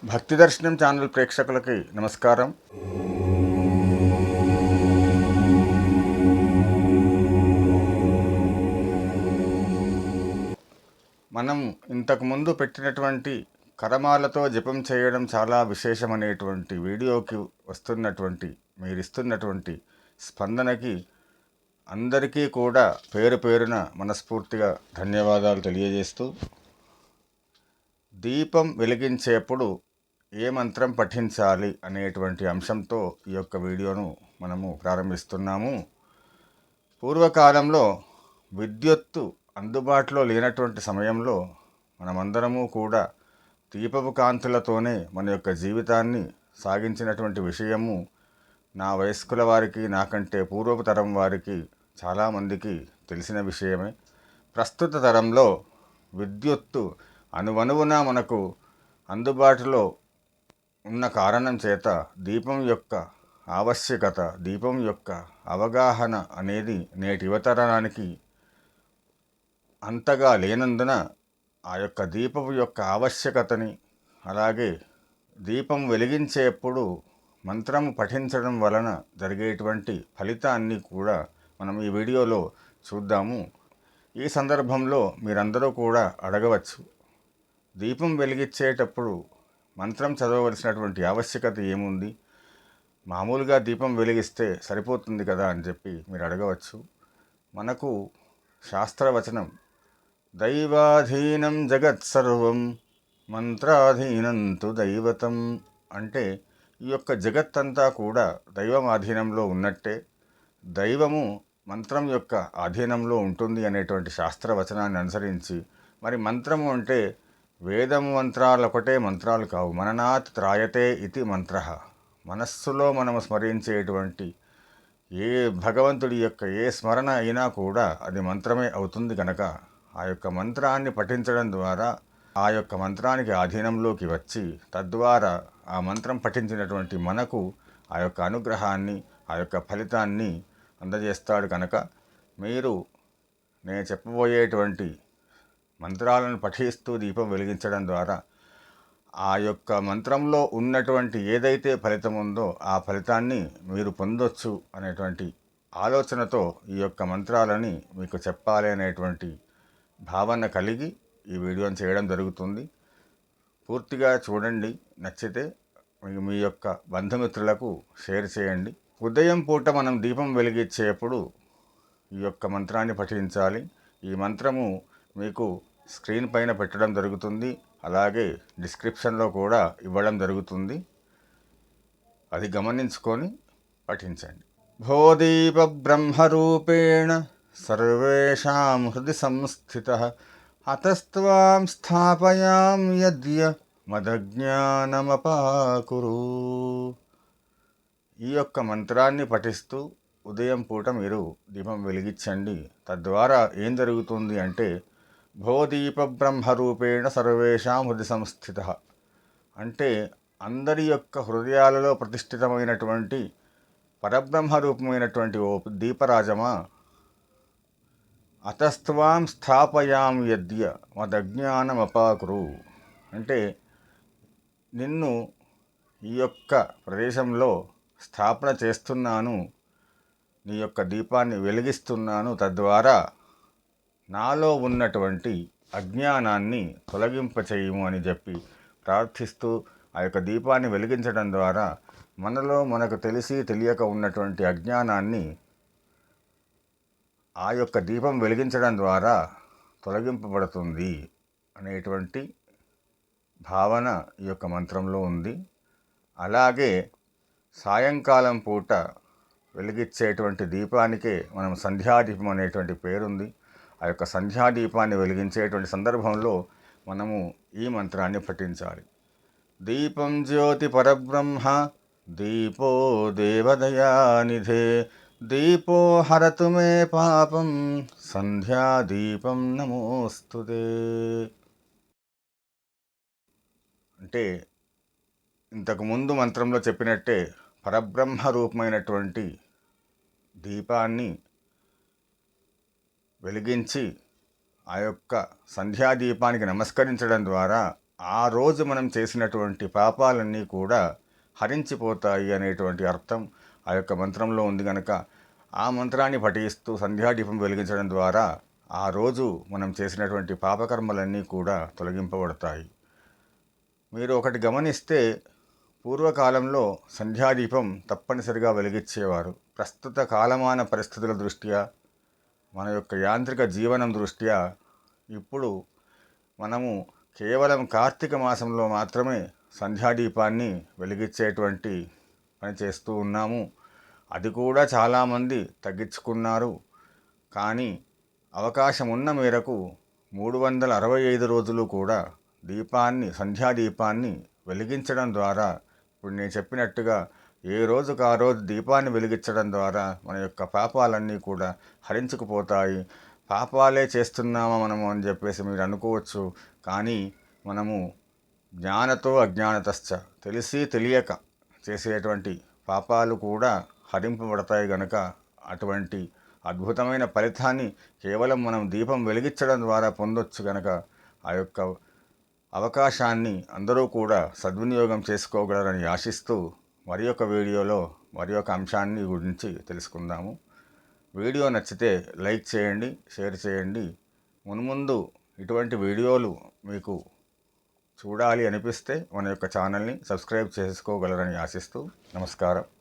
భక్తి దర్శనం ఛానల్ ప్రేక్షకులకి నమస్కారం. మనం ఇంతకుముందు పెట్టినటువంటి కరమాలతో జపం చేయడం చాలా విశేషమనేటువంటి వీడియోకి వస్తున్నటువంటి మీరిస్తున్నటువంటి స్పందనకి అందరికీ కూడా పేరు పేరున మనస్ఫూర్తిగా ధన్యవాదాలు తెలియజేస్తూ, దీపం వెలిగించేప్పుడు ఏ మంత్రం పఠించాలి అనేటువంటి అంశంతో ఈ యొక్క వీడియోను మనము ప్రారంభిస్తున్నాము. పూర్వకాలంలో విద్యుత్తు అందుబాటులో లేనటువంటి సమయంలో మనమందరము కూడా దీపపు కాంతులతోనే మన యొక్క జీవితాన్ని సాగించినటువంటి విషయము నా వయస్కుల వారికి, నాకంటే పూర్వపు తరం వారికి చాలామందికి తెలిసిన విషయమే. ప్రస్తుత తరంలో విద్యుత్తు అనువనువున మనకు అందుబాటులో ఉన్న కారణం చేత దీపం యొక్క ఆవశ్యకత, దీపం యొక్క అవగాహన అనేది నేటి యువతరానికి అంతగా లేనందున ఆ యొక్క దీపం యొక్క ఆవశ్యకతని, అలాగే దీపం వెలిగించేప్పుడు మంత్రము పఠించడం వలన జరిగేటువంటి ఫలితాన్ని కూడా మనం ఈ వీడియోలో చూద్దాము. ఈ సందర్భంలో మీరందరూ కూడా అడగవచ్చు, దీపం వెలిగించేటప్పుడు మంత్రం చదవవలసినటువంటి ఆవశ్యకత ఏముంది, మామూలుగా దీపం వెలిగిస్తే సరిపోతుంది కదా అని చెప్పి మీరు అడగవచ్చు. మనకు శాస్త్రవచనం దైవాధీనం జగత్సర్వం మంత్రాధీనం తు దైవతం అంటే ఈ యొక్క జగత్తంతా కూడా దైవం ఆధీనంలో ఉన్నట్టే, దైవము మంత్రం యొక్క ఆధీనంలో ఉంటుంది అనేటువంటి శాస్త్రవచనాన్ని అనుసరించి, మరి మంత్రము అంటే వేదము మంత్రాలు ఒకటే మంత్రాలు కావు. మననాత్ త్రాయతే ఇది మంత్ర. మనస్సులో మనము స్మరించేటువంటి ఏ భగవంతుడి యొక్క ఏ స్మరణ అయినా కూడా అది మంత్రమే అవుతుంది కనుక ఆ యొక్క మంత్రాన్ని పఠించడం ద్వారా ఆ యొక్క మంత్రానికి ఆధీనంలోకి వచ్చి తద్వారా ఆ మంత్రం పఠించినటువంటి మనకు ఆ యొక్క అనుగ్రహాన్ని, ఆ యొక్క ఫలితాన్ని అందజేస్తాడు. కనుక మీరు నేను చెప్పబోయేటువంటి మంత్రాలను పఠిస్తూ దీపం వెలిగించడం ద్వారా ఆ యొక్క మంత్రంలో ఉన్నటువంటి ఏదైతే ఫలితం ఉందో ఆ ఫలితాన్ని మీరు పొందొచ్చు అనేటువంటి ఆలోచనతో ఈ యొక్క మంత్రాలని మీకు చెప్పాలి అనేటువంటి భావన కలిగి ఈ వీడియోని చేయడం జరుగుతుంది. పూర్తిగా చూడండి, నచ్చితే మీ యొక్క బంధుమిత్రులకు షేర్ చేయండి. ఉదయం పూట మనం దీపం వెలిగించేప్పుడు ఈ యొక్క మంత్రాన్ని పఠించాలి. ఈ మంత్రము మీకు స్క్రీన్ పైన పెట్టడం జరుగుతుంది, అలాగే డిస్క్రిప్షన్లో కూడా ఇవ్వడం జరుగుతుంది. అది గమనించుకొని పఠించండి. భోదీప బ్రహ్మరూపేణ సర్వేషాం హృది సంస్థితః అతస్త్వాం స్థాపయాం యద్య మదజ్ఞానమపాకురు. ఈ యొక్క మంత్రాన్ని పఠిస్తూ ఉదయం పూట మీరు దీపం వెలిగించండి. తద్వారా ఏం జరుగుతుంది అంటే భోదీప బ్రహ్మరూపేణ సర్వేషాం హృది సంస్థిత అంటే అందరి యొక్క హృదయాలలో ప్రతిష్ఠితమైనటువంటి పరబ్రహ్మరూపమైనటువంటి ఓ దీపరాజమా, అతస్త్వాం స్థాపయాం యద్య మదజ్ఞానమపాకురు అంటే నిన్ను ఈ యొక్క ప్రదేశంలో స్థాపన చేస్తున్నాను, నీ యొక్క దీపాన్ని వెలిగిస్తున్నాను, తద్వారా నాలో ఉన్నటువంటి అజ్ఞానాన్ని తొలగింపచేయము అని చెప్పి ప్రార్థిస్తూ ఆ యొక్క దీపాన్ని వెలిగించడం ద్వారా మనలో మనకు తెలిసి తెలియక ఉన్నటువంటి అజ్ఞానాన్ని ఆ యొక్క దీపం వెలిగించడం ద్వారా తొలగింపబడుతుంది అనేటువంటి భావన ఈ యొక్క మంత్రంలో ఉంది. అలాగే సాయంకాలం పూట వెలిగించేటువంటి దీపానికే మనం సంధ్యాదీపం అనేటువంటి పేరుంది. ఆ యొక్క సంధ్యాదీపాన్ని వెలిగించేటువంటి సందర్భంలో మనము ఈ మంత్రాన్ని పఠించాలి. దీపం జ్యోతి పరబ్రహ్మ దీపో దేవదయానిధే దీపో హరతు మే పాపం సంధ్యాదీపం నమోస్తుతే. అంటే ఇంతకుముందు మంత్రంలో చెప్పినట్టే పరబ్రహ్మ రూపమైనటువంటి దీపాన్ని వెలిగించి ఆ యొక్క సంధ్యాదీపానికి నమస్కరించడం ద్వారా ఆ రోజు మనం చేసినటువంటి పాపాలన్నీ కూడా హరించిపోతాయి అనేటువంటి అర్థం ఆ యొక్క మంత్రంలో ఉంది కనుక ఆ మంత్రాన్ని పఠిస్తూ సంధ్యాదీపం వెలిగించడం ద్వారా ఆ రోజు మనం చేసినటువంటి పాపకర్మలన్నీ కూడా తొలగింపబడతాయి. మీరు ఒకటి గమనిస్తే పూర్వకాలంలో సంధ్యాదీపం తప్పనిసరిగా వెలిగించేవారు. ప్రస్తుత కాలమాన పరిస్థితుల దృష్ట్యా మన యొక్క యాంత్రిక జీవనం దృష్ట్యా ఇప్పుడు మనము కేవలం కార్తీక మాసంలో మాత్రమే సంధ్యాదీపాన్ని వెలిగించేటువంటి పని చేస్తూ ఉన్నాము. అది కూడా చాలామంది తగ్గించుకున్నారు. కానీ అవకాశం ఉన్న మేరకు 365 రోజులు కూడా సంధ్యాదీపాన్ని వెలిగించడం ద్వారా ఇప్పుడు నేను చెప్పినట్టుగా ఏ రోజుకు ఆ రోజు దీపాన్ని వెలిగించడం ద్వారా మన యొక్క పాపాలన్నీ కూడా హరించుకుపోతాయి. పాపాలే చేస్తున్నామా మనము అని చెప్పేసి మీరు అనుకోవచ్చు. కానీ మనము జ్ఞానతో అజ్ఞానతశ్చ తెలిసి తెలియక చేసేటువంటి పాపాలు కూడా హరింపబడతాయి గనుక అటువంటి అద్భుతమైన ఫలితాన్ని కేవలం మనం దీపం వెలిగించడం ద్వారా పొందొచ్చు గనక ఆ యొక్క అవకాశాన్ని అందరూ కూడా సద్వినియోగం చేసుకోగలరని ఆశిస్తూ మరి ఒక వీడియోలో మరి ఒక అంశాన్ని గురించి తెలుసుకుందాము. వీడియో నచ్చితే లైక్ చేయండి, షేర్ చేయండి. మున్ముందు ఇటువంటి వీడియోలు మీకు చూడాలి అనిపిస్తే మన యొక్క ఛానల్ని సబ్స్క్రైబ్ చేసుకోగలరని ఆశిస్తూ నమస్కారం.